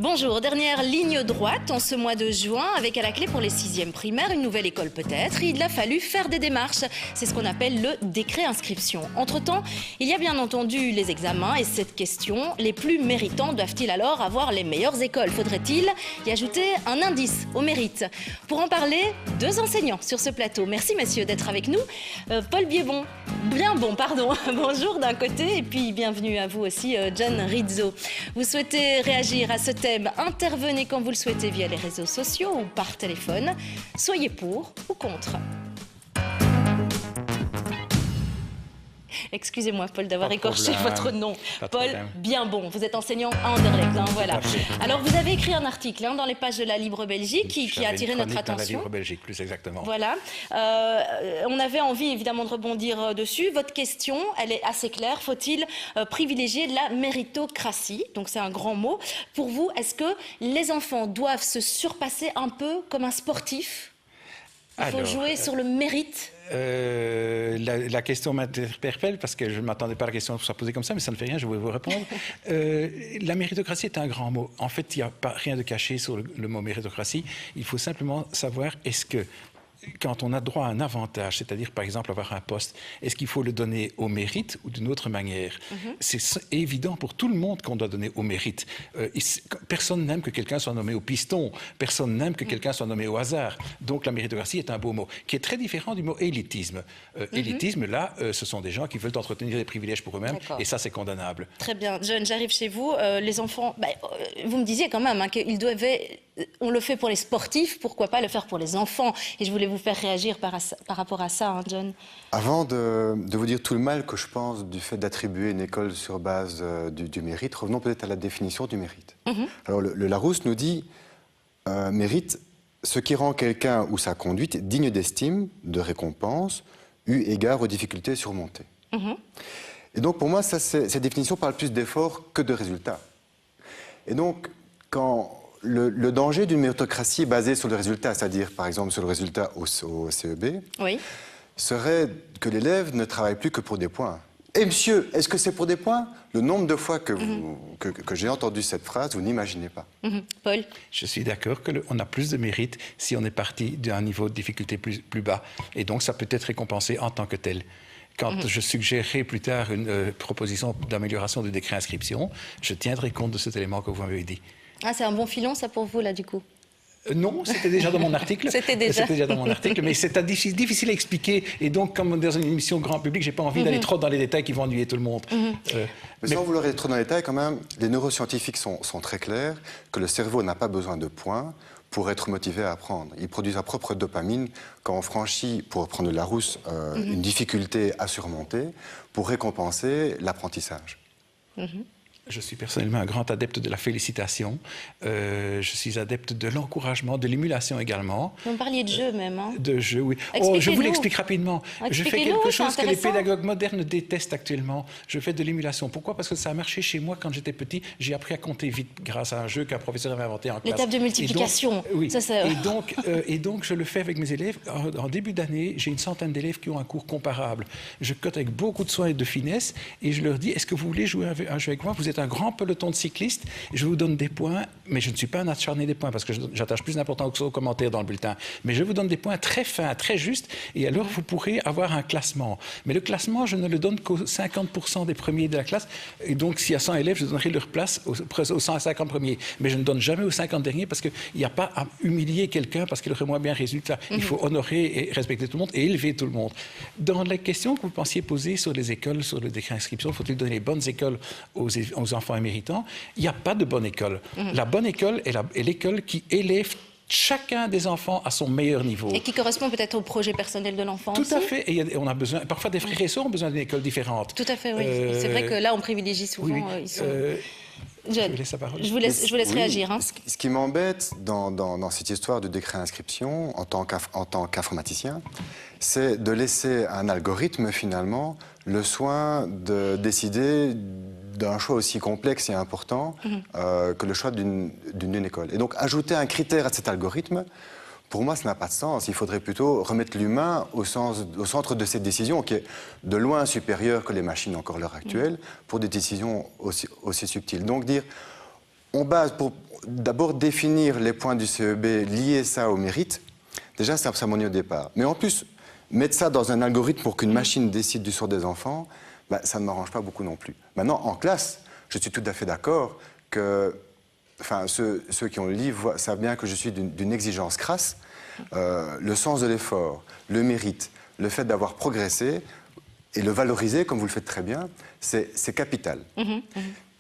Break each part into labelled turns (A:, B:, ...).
A: Bonjour, dernière ligne droite en ce mois de juin, avec à la clé pour les 6e primaires, une nouvelle école peut-être. Il a fallu faire des démarches, c'est ce qu'on appelle le décret inscription. Entre-temps, il y a bien entendu les examens et cette question, les plus méritants doivent-ils alors avoir les meilleures écoles? Faudrait-il y ajouter un indice au mérite? Pour en parler, 2 enseignants sur ce plateau. Merci messieurs d'être avec nous. Paul Bienbon, bonjour d'un côté et puis bienvenue à vous aussi John Rizzo. Vous souhaitez réagir à ce thème? Intervenez quand vous le souhaitez via les réseaux sociaux ou par téléphone. Soyez pour ou contre. Excusez-moi, Paul, d'avoir écorché votre nom. Paul Bienbon, vous êtes enseignant à Anderlecht. Voilà. Alors, vous avez écrit un article dans les pages de la Libre Belgique qui a attiré notre attention.
B: Dans la Libre Belgique, plus exactement.
A: Voilà. On avait envie, évidemment, de rebondir dessus. Votre question, elle est assez claire. Faut-il privilégier la méritocratie? Donc, c'est un grand mot. Pour vous, est-ce que les enfants doivent se surpasser un peu comme un sportif? Il faut jouer sur le mérite?
B: La question m'interpelle parce que je ne m'attendais pas à la question soit posée comme ça, mais ça ne fait rien, je vais vous répondre. La méritocratie est un grand mot. En fait, il n'y a pas rien de caché sur le mot méritocratie. Il faut simplement savoir est-ce que quand on a droit à un avantage, c'est-à-dire par exemple avoir un poste, est-ce qu'il faut le donner au mérite ou d'une autre manière? C'est évident pour tout le monde qu'on doit donner au mérite. Personne n'aime que quelqu'un soit nommé au piston, personne n'aime que quelqu'un soit nommé au hasard. Donc la méritocratie est un beau mot, qui est très différent du mot élitisme. Élitisme, là, ce sont des gens qui veulent entretenir des privilèges pour eux-mêmes, et ça c'est condamnable.
A: Très bien. John, j'arrive chez vous. Les enfants, vous me disiez quand même qu'ils devaient... On le fait pour les sportifs, pourquoi pas le faire pour les enfants? Et je voulais vous faire réagir par rapport à ça, John.
C: Avant de vous dire tout le mal que je pense du fait d'attribuer une école sur base du mérite, revenons peut-être à la définition du mérite. Alors, le Larousse nous dit mérite ce qui rend quelqu'un ou sa conduite digne d'estime, de récompense, eu égard aux difficultés surmontées. Et donc, pour moi, cette définition parle plus d'efforts que de résultats. Et donc, quand... Le danger d'une méritocratie basée sur le résultat, c'est-à-dire par exemple sur le résultat au CEB, serait que l'élève ne travaille plus que pour des points. Et monsieur, est-ce que c'est pour des points? Le nombre de fois que j'ai entendu cette phrase, vous n'imaginez pas.
A: Paul?
B: Je suis d'accord qu'on a plus de mérite si on est parti d'un niveau de difficulté plus bas. Et donc ça peut être récompensé en tant que tel. Quand je suggérerai plus tard une proposition d'amélioration du décret inscription, je tiendrai compte de cet élément que vous m'avez dit.
A: Ah, c'est un bon filon, ça, pour vous, là, du coup?
B: Non, c'était déjà dans mon article.
A: C'était déjà
B: dans mon article, mais c'est difficile à expliquer. Et donc, comme dans une émission grand public, je n'ai pas envie d'aller trop dans les détails qui vont ennuyer tout le monde.
C: Mais sans vouloir aller trop dans les détails, quand même, les neuroscientifiques sont très clairs que le cerveau n'a pas besoin de points pour être motivé à apprendre. Il produit sa propre dopamine quand on franchit, pour prendre de Larousse, une difficulté à surmonter pour récompenser l'apprentissage.
B: Je suis personnellement un grand adepte de la félicitation. Je suis adepte de l'encouragement, de l'émulation également.
A: Vous me parliez de jeu même.
B: De jeu, oui. Je vous l'explique rapidement. Je fais quelque chose que les pédagogues modernes détestent actuellement. Je fais de l'émulation. Pourquoi? Parce que ça a marché chez moi quand j'étais petit. J'ai appris à compter vite grâce à un jeu qu'un professeur avait inventé en classe.
A: L'étape de multiplication.
B: Et donc, je le fais avec mes élèves. En début d'année, j'ai une centaine d'élèves qui ont un cours comparable. Je cote avec beaucoup de soin et de finesse et je leur dis, est-ce que vous voulez jouer un jeu avec moi? Vous êtes un grand peloton de cyclistes, je vous donne des points, mais je ne suis pas un acharné des points parce que j'attache plus d'importance aux commentaires dans le bulletin. Mais je vous donne des points très fins, très justes, et alors vous pourrez avoir un classement. Mais le classement, je ne le donne qu'aux 50% des premiers de la classe, et donc s'il y a 100 élèves, je donnerai leur place aux 150 premiers. Mais je ne donne jamais aux 50 derniers parce qu'il n'y a pas à humilier quelqu'un parce qu'il aurait moins bien résultat. Il faut honorer et respecter tout le monde et élever tout le monde. Dans la question que vous pensiez poser sur les écoles, sur le décret d'inscription, faut-il donner les bonnes écoles aux enfants méritants? Il n'y a pas de bonne école. La bonne école est l'école qui élève chacun des enfants à son meilleur niveau.
A: Et qui correspond peut-être au projet personnel de l'enfant aussi.
B: Tout à fait. Et on a besoin, parfois des frères et sœurs ont besoin d'une école différente.
A: Tout à fait, oui. C'est vrai que là, on privilégie souvent... Je vous laisse réagir.
C: Ce qui m'embête dans cette histoire de décret d'inscription, en tant qu'informaticien, c'est de laisser à un algorithme, finalement, le soin de décider d'un choix aussi complexe et important que le choix d'une école. Et donc, ajouter un critère à cet algorithme, pour moi, ça n'a pas de sens. Il faudrait plutôt remettre l'humain au centre de cette décision, qui est de loin supérieure que les machines encore à l'heure actuelle, pour des décisions aussi subtiles. Donc, dire, on base d'abord définir les points du CEB, lier ça au mérite, déjà c'est un cérémonie au départ. Mais en plus, mettre ça dans un algorithme pour qu'une machine décide du sort des enfants, ça ne m'arrange pas beaucoup non plus. Maintenant, en classe, je suis tout à fait d'accord que ceux qui ont le livre savent bien que je suis d'une exigence crasse. Le sens de l'effort, le mérite, le fait d'avoir progressé et le valoriser, comme vous le faites très bien, c'est capital.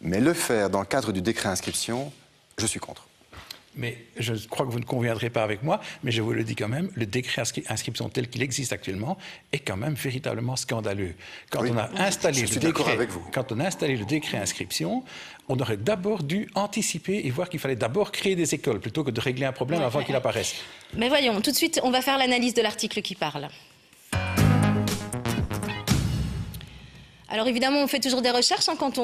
C: Mais le faire dans le cadre du décret inscription, je suis contre.
B: Mais je crois que vous ne conviendrez pas avec moi, mais je vous le dis quand même, le décret inscription tel qu'il existe actuellement est quand même véritablement scandaleux. Quand on a installé le décret inscription, on aurait d'abord dû anticiper et voir qu'il fallait d'abord créer des écoles plutôt que de régler un problème avant qu'il apparaisse.
A: Mais voyons, tout de suite, on va faire l'analyse de l'article qui parle. Alors évidemment, on fait toujours des recherches quand